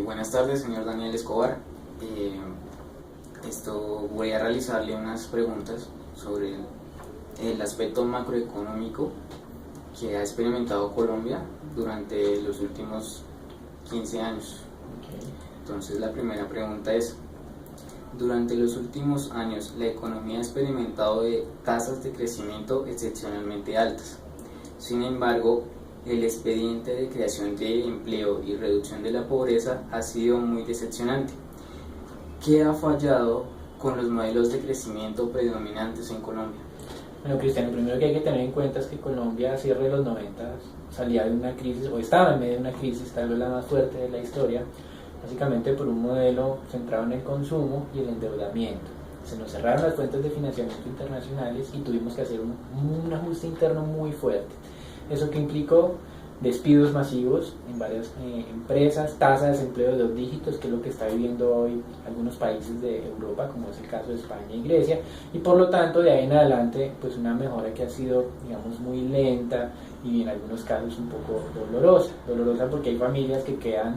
Buenas tardes, señor Daniel Escobar. Voy a realizarle unas preguntas sobre el aspecto macroeconómico que ha experimentado Colombia durante los últimos 15 años. Entonces, la primera pregunta es: durante los últimos años, la economía ha experimentado tasas de crecimiento excepcionalmente altas. Sin embargo, el expediente de creación de empleo y reducción de la pobreza ha sido muy decepcionante. ¿Qué ha fallado con los modelos de crecimiento predominantes en Colombia? Bueno, Cristian, lo primero que hay que tener en cuenta es que Colombia a cierre de los 90 salía de una crisis, o estaba en medio de una crisis, tal vez la más fuerte de la historia, básicamente por un modelo centrado en el consumo y el endeudamiento. Se nos cerraron las fuentes de financiamiento internacionales y tuvimos que hacer un ajuste interno muy fuerte. Eso que implicó despidos masivos en varias empresas, tasa de desempleo de 2 dígitos, que es lo que está viviendo hoy algunos países de Europa, como es el caso de España y Grecia, y por lo tanto de ahí en adelante pues una mejora que ha sido, digamos, muy lenta y en algunos casos un poco dolorosa porque hay familias que quedan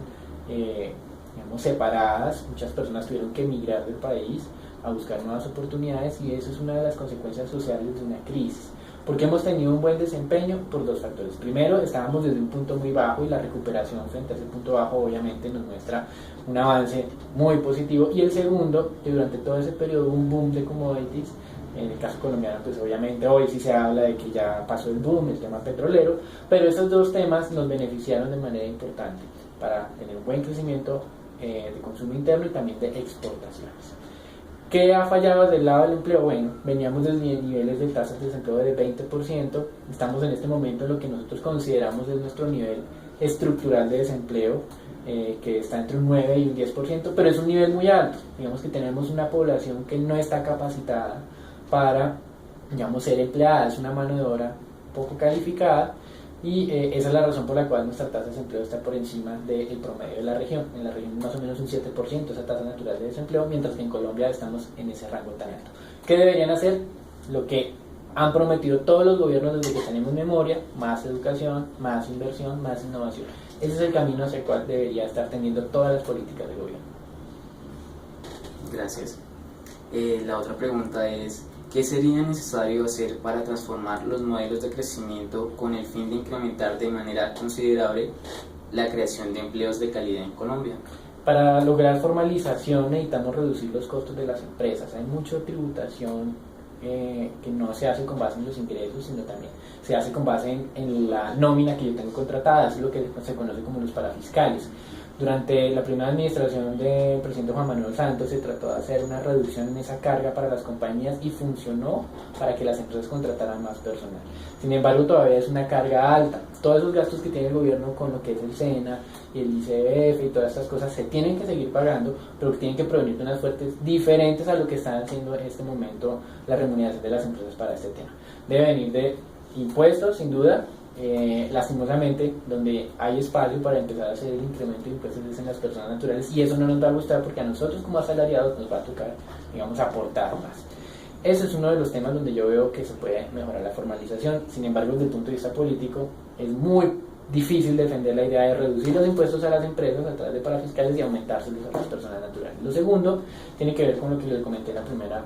digamos, separadas, muchas personas tuvieron que emigrar del país a buscar nuevas oportunidades y eso es una de las consecuencias sociales de una crisis. Porque hemos tenido un buen desempeño por 2 factores. Primero, estábamos desde un punto muy bajo y la recuperación frente a ese punto bajo obviamente nos muestra un avance muy positivo. Y el segundo, que durante todo ese periodo hubo un boom de commodities. En el caso colombiano, pues obviamente hoy sí se habla de que ya pasó el boom, el tema petrolero, pero estos 2 temas nos beneficiaron de manera importante para tener un buen crecimiento de consumo interno y también de exportaciones. ¿Qué ha fallado del lado del empleo? Bueno, veníamos desde niveles de tasas de desempleo de 20%, estamos en este momento en lo que nosotros consideramos es nuestro nivel estructural de desempleo, que está entre un 9 y un 10%, pero es un nivel muy alto. Digamos que tenemos una población que no está capacitada para, digamos, ser empleada, es una mano de obra poco calificada. Y esa es la razón por la cual nuestra tasa de desempleo está por encima del promedio de la región. En la región más o menos un 7% esa tasa natural de desempleo, mientras que en Colombia estamos en ese rango tan alto. ¿Qué deberían hacer? Lo que han prometido todos los gobiernos desde que tenemos memoria: más educación, más inversión, más innovación. Ese es el camino hacia el cual debería estar teniendo todas las políticas del gobierno. Gracias. La otra pregunta es: ¿qué sería necesario hacer para transformar los modelos de crecimiento con el fin de incrementar de manera considerable la creación de empleos de calidad en Colombia? Para lograr formalización necesitamos reducir los costos de las empresas. Hay mucha tributación que no se hace con base en los ingresos, sino también se hace con base en la nómina que yo tengo contratada. Es lo que se conoce como los parafiscales. Durante la primera administración del presidente Juan Manuel Santos se trató de hacer una reducción en esa carga para las compañías y funcionó para que las empresas contrataran más personal. Sin embargo, todavía es una carga alta. Todos esos gastos que tiene el gobierno con lo que es el SENA y el ICBF y todas estas cosas se tienen que seguir pagando, pero tienen que provenir de unas fuentes diferentes a lo que están haciendo en este momento la remuneración de las empresas para este tema. Debe venir de impuestos, sin duda. Lastimosamente, donde hay espacio para empezar a hacer el incremento de impuestos es en las personas naturales, y eso no nos va a gustar porque a nosotros como asalariados nos va a tocar, digamos, aportar más. Ese es uno de los temas donde yo veo que se puede mejorar la formalización. Sin embargo, desde el punto de vista político es muy difícil defender la idea de reducir los impuestos a las empresas a través de parafiscales y aumentárselos a las personas naturales. Lo segundo tiene que ver con lo que les comenté en la primera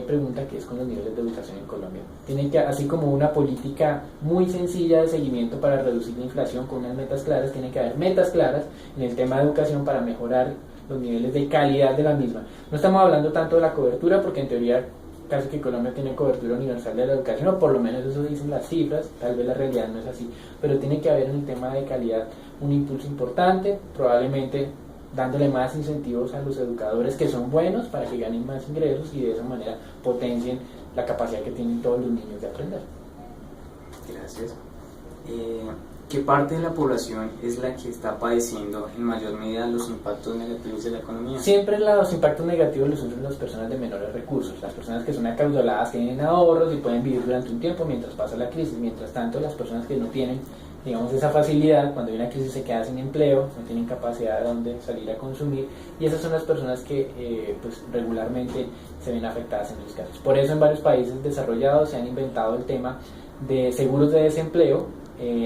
pregunta, que es con los niveles de educación en Colombia. Tienen que, así como una política muy sencilla de seguimiento para reducir la inflación con unas metas claras, tiene que haber metas claras en el tema de educación para mejorar los niveles de calidad de la misma. No estamos hablando tanto de la cobertura, porque en teoría casi que Colombia tiene cobertura universal de la educación, o por lo menos eso dicen las cifras, tal vez la realidad no es así, pero tiene que haber en el tema de calidad un impulso importante, probablemente dándole más incentivos a los educadores que son buenos para que ganen más ingresos y de esa manera potencien la capacidad que tienen todos los niños de aprender. Gracias. ¿Qué parte de la población es la que está padeciendo en mayor medida los impactos negativos de la economía? Siempre los impactos negativos los sufren las personas de menores recursos, las personas que son acaudaladas, tienen ahorros y pueden vivir durante un tiempo mientras pasa la crisis. Mientras tanto, las personas que no tienen, digamos, esa facilidad, cuando hay una crisis se quedan sin empleo, no tienen capacidad de dónde salir a consumir, y esas son las personas que pues regularmente se ven afectadas en los casos. Por eso en varios países desarrollados se han inventado el tema de seguros de desempleo,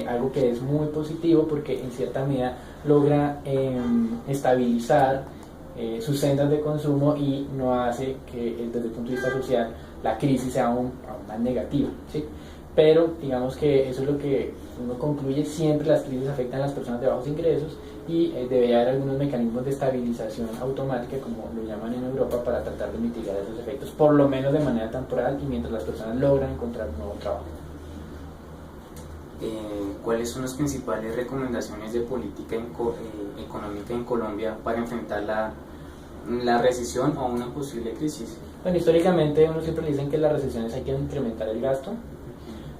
algo que es muy positivo porque en cierta medida logra estabilizar sus sendas de consumo y no hace que desde el punto de vista social la crisis sea aún más negativa, ¿sí? Pero digamos que eso es lo que uno concluye: siempre las crisis afectan a las personas de bajos ingresos y debe haber algunos mecanismos de estabilización automática, como lo llaman en Europa, para tratar de mitigar esos efectos, por lo menos de manera temporal y mientras las personas logran encontrar un nuevo trabajo. ¿Cuáles son las principales recomendaciones de política económica en Colombia para enfrentar la recesión o una posible crisis? Bueno, históricamente uno siempre le dicen que en las recesiones hay que incrementar el gasto,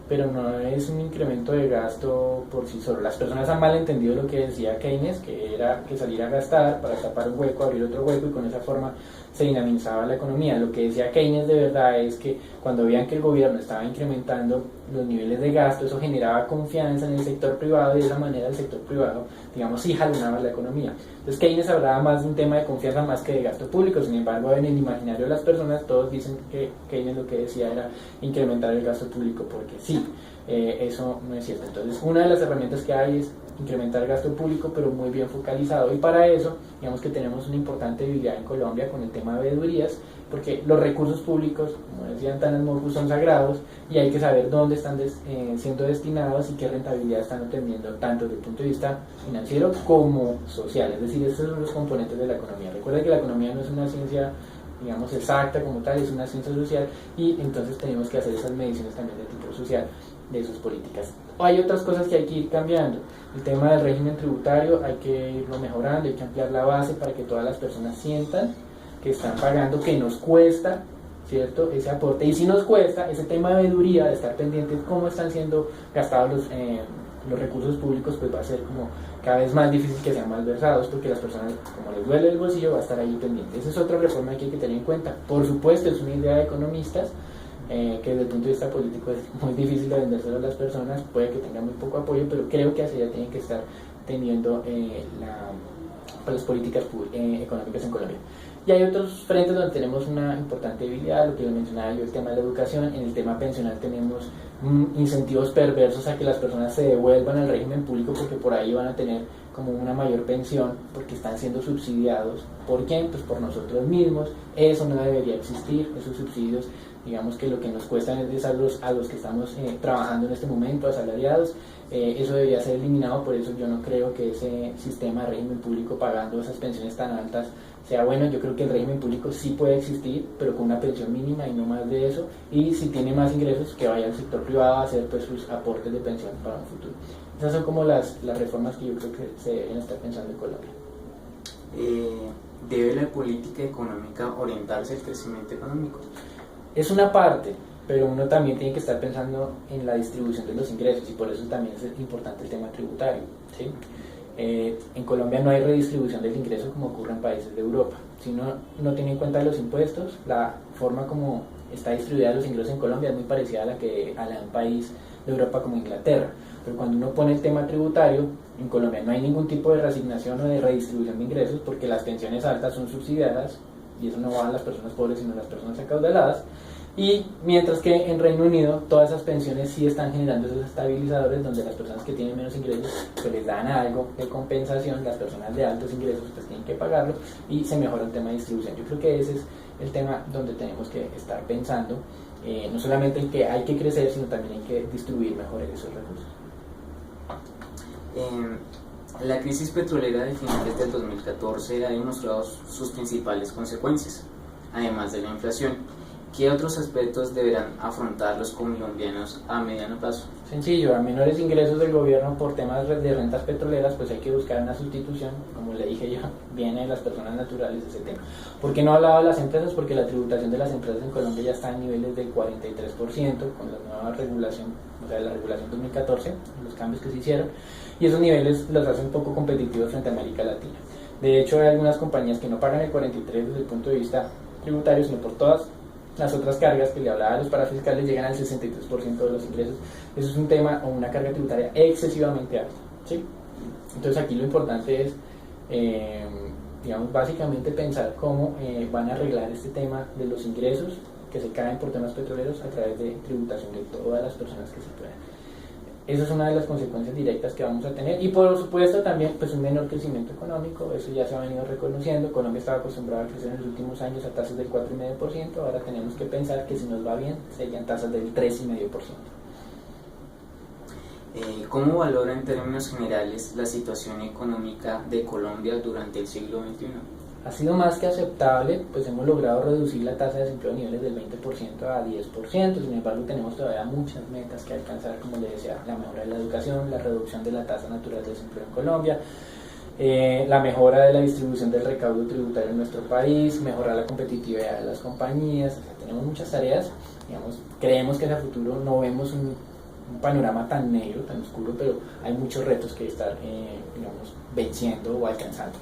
pero no es un incremento de gasto por sí solo. Las personas han malentendido lo que decía Keynes, que era que salir a gastar para tapar un hueco, abrir otro hueco, y con esa forma se dinamizaba la economía. Lo que decía Keynes de verdad es que cuando veían que el gobierno estaba incrementando los niveles de gasto, eso generaba confianza en el sector privado, y de esa manera el sector privado, digamos, sí jalonaba la economía. Entonces Keynes hablaba más de un tema de confianza más que de gasto público. Sin embargo, en el imaginario de las personas todos dicen que Keynes lo que decía era incrementar el gasto público, porque sí, eso no es cierto. Entonces, una de las herramientas que hay es incrementar el gasto público, pero muy bien focalizado, y para eso digamos que tenemos una importante debilidad en Colombia con el tema de veedurías, porque los recursos públicos, como decían Tanas Morphy, son sagrados y hay que saber dónde están siendo destinados y qué rentabilidad están obteniendo, tanto desde el punto de vista financiero como social. Es decir, estos son los componentes de la economía. Recuerda que la economía no es una ciencia, digamos, exacta como tal, es una ciencia social, y entonces tenemos que hacer esas mediciones también de tipo social de sus políticas. Hay otras cosas que hay que ir cambiando. El tema del régimen tributario hay que irlo mejorando, hay que ampliar la base para que todas las personas sientan que están pagando, que nos cuesta, ¿cierto?, ese aporte. Y si nos cuesta, ese tema de veeduría, de estar pendiente de cómo están siendo gastados los recursos públicos, pues va a ser como cada vez más difícil que sean malversados, porque las personas, como les duele el bolsillo, va a estar ahí pendiente. Esa es otra reforma que hay que tener en cuenta. Por supuesto, es una idea de economistas, que desde el punto de vista político es muy difícil de vendérselo a las personas, puede que tenga muy poco apoyo, pero creo que así ya tienen que estar teniendo las políticas económicas en Colombia. Y hay otros frentes donde tenemos una importante debilidad, lo que yo mencionaba yo, el tema de la educación. En el tema pensional tenemos incentivos perversos a que las personas se devuelvan al régimen público, porque por ahí van a tener como una mayor pensión, porque están siendo subsidiados. ¿Por quién? Pues por nosotros mismos. Eso no debería existir, esos subsidios, digamos que lo que nos cuestan es a los que estamos trabajando en este momento, asalariados. Eso debería ser eliminado. Por eso yo no creo que ese sistema de régimen público pagando esas pensiones tan altas sea bueno. Yo creo que el régimen público sí puede existir, pero con una pensión mínima y no más de eso, y si tiene más ingresos, que vaya al sector privado a hacer pues sus aportes de pensión para un futuro. Esas son como las reformas que yo creo que se deben estar pensando en Colombia. ¿Debe la política económica orientarse al crecimiento económico? Es una parte, pero uno también tiene que estar pensando en la distribución de los ingresos, y por eso también es importante el tema tributario, ¿sí? En Colombia no hay redistribución del ingreso como ocurre en países de Europa. Si uno no tiene en cuenta los impuestos, la forma como está distribuida los ingresos en Colombia es muy parecida a la de un país de Europa como Inglaterra. Pero cuando uno pone el tema tributario, en Colombia no hay ningún tipo de reasignación o de redistribución de ingresos, porque las pensiones altas son subsidiadas, y eso no va a las personas pobres sino a las personas acaudaladas. Y mientras que en Reino Unido todas esas pensiones sí están generando esos estabilizadores, donde las personas que tienen menos ingresos pues les dan algo de compensación, las personas de altos ingresos pues tienen que pagarlo, y se mejora el tema de distribución. Yo creo que ese es el tema donde tenemos que estar pensando, no solamente en que hay que crecer, sino también hay que distribuir mejor esos recursos. La crisis petrolera de finales del 2014 ha demostrado sus principales consecuencias, además de la inflación. ¿Qué otros aspectos deberán afrontar los colombianos a mediano plazo? Sencillo, a menores ingresos del gobierno por temas de rentas petroleras, pues hay que buscar una sustitución. Como le dije yo, viene de las personas naturales ese tema. ¿Por qué no hablaba de las empresas? Porque la tributación de las empresas en Colombia ya está en niveles del 43% con la nueva regulación, o sea, la regulación 2014, los cambios que se hicieron, y esos niveles los hacen poco competitivos frente a América Latina. De hecho, hay algunas compañías que no pagan el 43% desde el punto de vista tributario, sino por todas las otras cargas que le hablaba de los parafiscales, llegan al 63% de los ingresos. Eso es un tema o una carga tributaria excesivamente alta, ¿sí? Entonces aquí lo importante es, digamos, básicamente pensar cómo van a arreglar este tema de los ingresos que se caen por temas petroleros a través de tributación de todas las personas que se puedan. Esa es una de las consecuencias directas que vamos a tener, y por supuesto también pues un menor crecimiento económico. Eso ya se ha venido reconociendo. Colombia estaba acostumbrada a crecer en los últimos años a tasas del 4,5%, ahora tenemos que pensar que si nos va bien serían tasas del 3,5%. ¿Cómo valora en términos generales la situación económica de Colombia durante el siglo XXI? Ha sido más que aceptable, pues hemos logrado reducir la tasa de desempleo a niveles del 20% a 10%, sin embargo tenemos todavía muchas metas que alcanzar, como le decía, la mejora de la educación, la reducción de la tasa natural de desempleo en Colombia, la mejora de la distribución del recaudo tributario en nuestro país, mejorar la competitividad de las compañías. O sea, tenemos muchas tareas, digamos, creemos que hacia futuro no vemos un panorama tan negro, tan oscuro, pero hay muchos retos que estar, digamos, venciendo o alcanzando.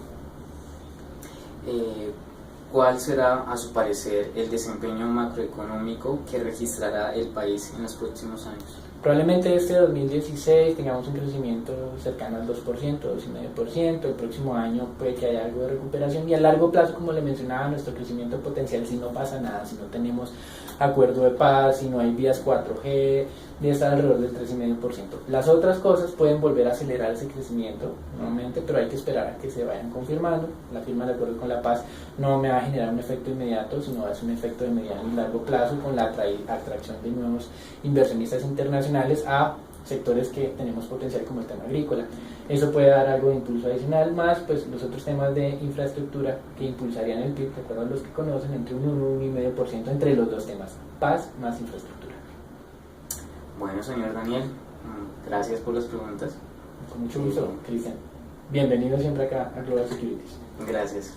¿Cuál será, a su parecer, el desempeño macroeconómico que registrará el país en los próximos años? Probablemente este 2016 tengamos un crecimiento cercano al 2%, 2,5%. El próximo año puede que haya algo de recuperación, y a largo plazo, como le mencionaba, nuestro crecimiento potencial, si no pasa nada, si no tenemos acuerdo de paz, si no hay vías 4G, debe estar alrededor del 3,5%. Las otras cosas pueden volver a acelerar ese crecimiento nuevamente, pero hay que esperar a que se vayan confirmando. La firma del acuerdo con la paz no me va a generar un efecto inmediato, sino es un efecto de mediano y largo plazo, con la atracción de nuevos inversionistas internacionales a sectores que tenemos potencial, como el tema agrícola. Eso puede dar algo de impulso adicional, más pues los otros temas de infraestructura que impulsarían el PIB, de acuerdo a los que conocen, entre un 1 y 1,5% entre los dos temas, paz más infraestructura. Bueno, señor Daniel, gracias por las preguntas. Con mucho gusto, Cristian. Bienvenido siempre acá a Global Securities. Gracias.